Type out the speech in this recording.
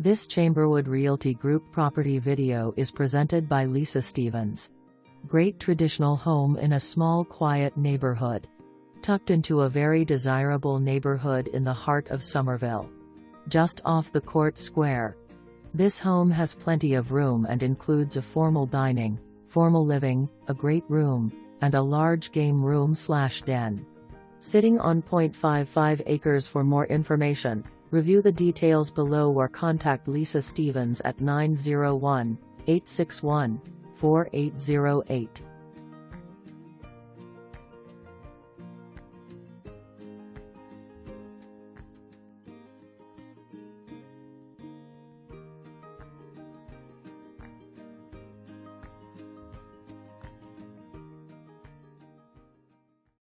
This Chamberwood Realty Group property video is presented by Lisa Stevens. Great traditional home in a small quiet neighborhood. Tucked into a very desirable neighborhood in the heart of Somerville. Just off the Court Square. This home has plenty of room and includes a formal dining, formal living, a great room, and a large game room/den. Sitting on 0.55 acres. For more information, review the details below or contact Lisa Stevens at 901-861-4808.